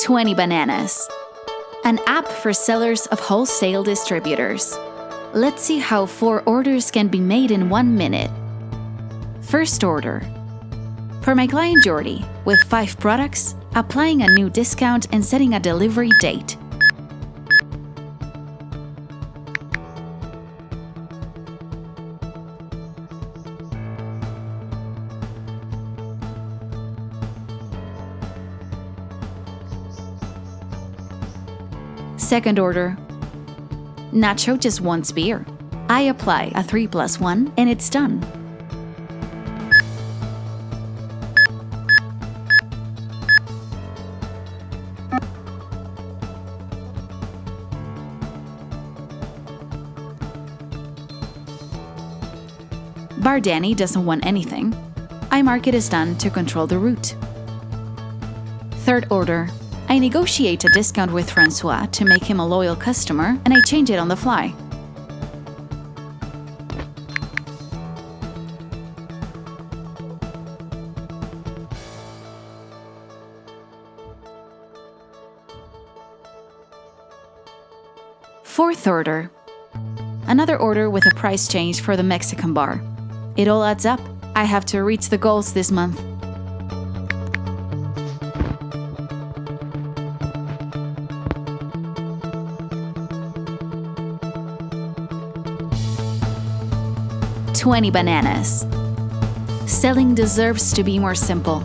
20 Bananas, an app for sellers of wholesale distributors. Let's see how 4 orders can be made in 1 minute. First order. For my client Jordi, with 5 products, applying a new discount and setting a delivery date. Second order. Nacho just wants beer. I apply a 3+1 and it's done. Bar Danny doesn't want anything. I mark it as done to control the route. Third order. I negotiate a discount with Francois to make him a loyal customer, and I change it on the fly. Fourth order. Another order with a price change for the Mexican bar. It all adds up. I have to reach the goals this month. "20 Bananas. Selling deserves to be more simple.